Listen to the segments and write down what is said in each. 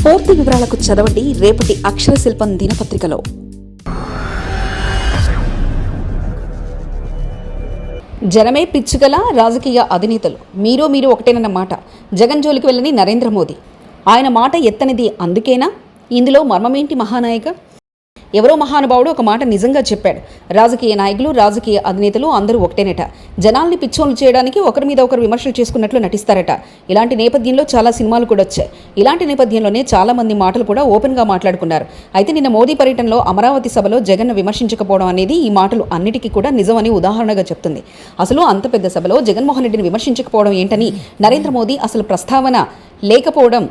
పూర్తి వివరాలకు చదవండి రేపటి అక్షర శిల్పం దినపత్రికలో. జనమే పిచ్చుగల రాజకీయ అధినేతలు మీరు ఒకటేనన్న మాట జగన్ జోలికి వెళ్ళని నరేంద్ర మోదీ. ఆయన మాట ఎత్తనిది అందుకేనా? ఇందులో మర్మమేంటి మహానాయక? ఎవరో మహానుభావుడు ఒక మాట నిజంగా చెప్పాడు. రాజకీయ నాయకులు, రాజకీయ అధినేతలు అందరూ ఒకటేనట. జనాల్ని పిచ్చోళ్ళు చేయడానికి ఒకరి మీద ఒకరు విమర్శలు చేసుకున్నట్లు నటిస్తారట. ఇలాంటి నేపథ్యంలో చాలా సినిమాలు కూడా వచ్చాయి. ఇలాంటి నేపథ్యంలోనే చాలా మంది మాటలు కూడా ఓపెన్గా మాట్లాడుకున్నారు. అయితే నిన్న మోదీ పర్యటనలో అమరావతి సభలో జగన్ను విమర్శించకపోవడం అనేది ఈ మాటలు అన్నిటికీ కూడా నిజమని ఉదాహరణగా చెప్తుంది. అసలు అంత పెద్ద సభలో జగన్మోహన్ రెడ్డిని విమర్శించకపోవడం ఏంటని, నరేంద్ర మోదీ అసలు ప్రస్తావన లేకపోవడం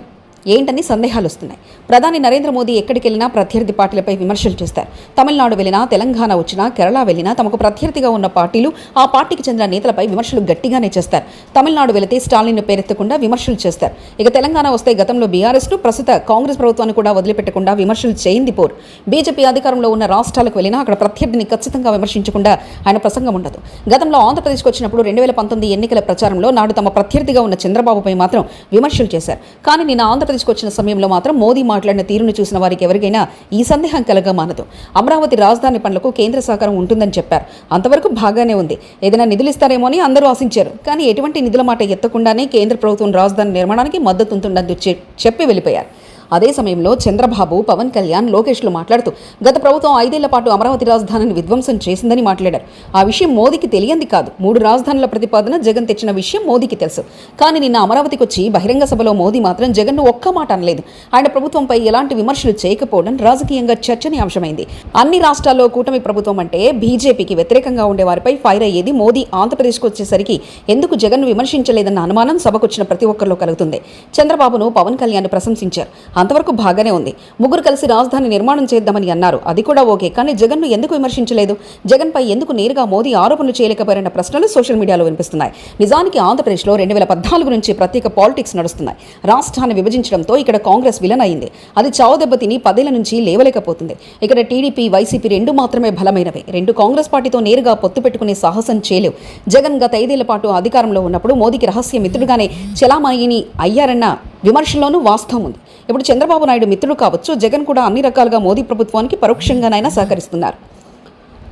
ఏంటని సందేహాలు వస్తున్నాయి. ప్రధాని నరేంద్ర మోదీ ఎక్కడికి వెళ్ళినా ప్రత్యర్థి పార్టీలపై విమర్శలు చేస్తారు. తమిళనాడు వెళ్ళినా, తెలంగాణ వచ్చినా, కేరళ వెళ్ళినా తమకు ప్రత్యర్థిగా ఉన్న పార్టీలు, ఆ పార్టీకి చెందిన నేతలపై విమర్శలు గట్టిగానే చేస్తారు. తమిళనాడు వెళితే స్టాలిన్ను పేరెత్తకుండా విమర్శలు చేస్తారు. ఇక తెలంగాణ వస్తే గతంలో బీఆర్ఎస్ను, ప్రస్తుత కాంగ్రెస్ ప్రభుత్వాన్ని కూడా వదిలిపెట్టకుండా విమర్శలు చేయింది పోరు. బీజేపీ అధికారంలో ఉన్న రాష్ట్రాలకు వెళ్ళినా అక్కడ ప్రత్యర్థిని ఖచ్చితంగా విమర్శించకుండా ఆయన ప్రసంగం ఉండదు. గతంలో ఆంధ్రప్రదేశ్కి వచ్చినప్పుడు 2019 ఎన్నికల ప్రచారంలో నాడు తమ ప్రత్యర్థిగా ఉన్న చంద్రబాబుపై మాత్రం విమర్శలు చేశారు. కానీ నిన్న ఆంధ్రప్రదేశ్కి వచ్చిన సమయంలో మాత్రం మోదీ మాట్లాడిన తీరును చూసిన వారికి ఎవరికైనా ఈ సందేహం కలగా మానదు. అమరావతి రాజధాని పనులకు కేంద్ర సహకారం ఉంటుందని చెప్పారు. అంతవరకు బాగానే ఉంది. ఏదైనా నిధులు ఇస్తారేమో అని అందరూ ఆశించారు. కానీ ఎటువంటి నిధుల మాట ఎత్తకుండానే కేంద్ర ప్రభుత్వం రాజధాని నిర్మాణానికి మద్దతు ఉంటుందని చెప్పి వెళ్ళిపోయారు. అదే సమయంలో చంద్రబాబు, పవన్ కళ్యాణ్, లోకేష్లు మాట్లాడుతూ గత ప్రభుత్వం 5 ఏళ్ల పాటు అమరావతి రాజధానిని విధ్వంసం చేసిందని మాట్లాడారు. ఆ విషయం మోదీకి తెలియంది కాదు. 3 రాజధానుల ప్రతిపాదన జగన్ తెచ్చిన విషయం మోదీకి తెలుసు. కానీ నిన్న అమరావతికి వచ్చి బహిరంగ సభలో మోదీ మాత్రం జగన్ను ఒక్క మాట అనలేదు. ఆయన ప్రభుత్వంపై ఎలాంటి విమర్శలు చేయకపోవడం రాజకీయంగా చర్చనీయాంశమైంది. అన్ని రాష్ట్రాల్లో కూటమి ప్రభుత్వం అంటే బీజేపీకి వ్యతిరేకంగా ఉండే వారిపై ఫైర్ అయ్యేది. మోదీ ఆంధ్రప్రదేశ్కు వచ్చేసరికి ఎందుకు జగన్ను విమర్శించలేదన్న అనుమానం సభకొచ్చిన ప్రతి ఒక్కరిలో కలుగుతుంది. చంద్రబాబును పవన్ కళ్యాణ్ ప్రశంసించారు. అంతవరకు బాగానే ఉంది. ముగ్గురు కలిసి రాజధాని నిర్మాణం చేద్దామని అన్నారు. అది కూడా ఓకే. కానీ జగన్ను ఎందుకు విమర్శించలేదు? జగన్పై ఎందుకు నేరుగా మోదీ ఆరోపణలు చేయలేకపోయారన్న ప్రశ్నలు సోషల్ మీడియాలో వినిపిస్తున్నాయి. నిజానికి ఆంధ్రప్రదేశ్లో 2014 నుంచి ప్రత్యేక పాలిటిక్స్ నడుస్తున్నాయి. రాష్ట్రాన్ని విభజించడంతో ఇక్కడ కాంగ్రెస్ విలన్ అయింది. అది చావుదెబ్బ తిని 10 ఏళ్ల నుంచి లేవలేకపోతుంది. ఇక్కడ టీడీపీ, వైసీపీ రెండు మాత్రమే బలమైనవి. రెండు కాంగ్రెస్ పార్టీతో నేరుగా పొత్తు పెట్టుకునే సాహసం చేయలేవు. జగన్ గత 5 ఏళ్ల పాటు అధికారంలో ఉన్నప్పుడు మోదీకి రహస్య మిత్రుడుగానే చలామణిని అయ్యారన్న విమర్శల్లోనూ వాస్తవం ఉంది. ఇప్పుడు చంద్రబాబు నాయుడు మిత్రుడు కావచ్చు. జగన్ కూడా అన్ని రకాలుగా మోదీ ప్రభుత్వానికి పరోక్షంగానైనా సహకరిస్తున్నారు.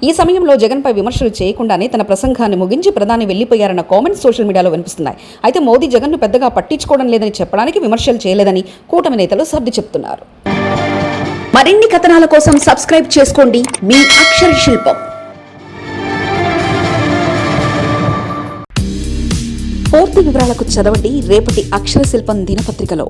ఈ సమయంలో జగన్పై విమర్శలు చేయకుండానే తన ప్రసంగాన్ని ముగించి ప్రధాని వెళ్లిపోయారన్న కామెంట్స్ సోషల్ మీడియాలో వినిపిస్తున్నాయి. అయితే మోదీ జగన్ను పెద్దగా పట్టించుకోవడం లేదని చెప్పడానికి విమర్శలు చేయలేదని కూటమి నేతలు సర్ది చెప్తున్నారు. మరిన్ని కథనాల కోసం సబ్స్క్రైబ్ చేసుకోండి మీ అక్షర శిల్పం. పూర్తి వివరాలకు చదవండి రేపటి అక్షర శిల్పం దినపత్రికలో.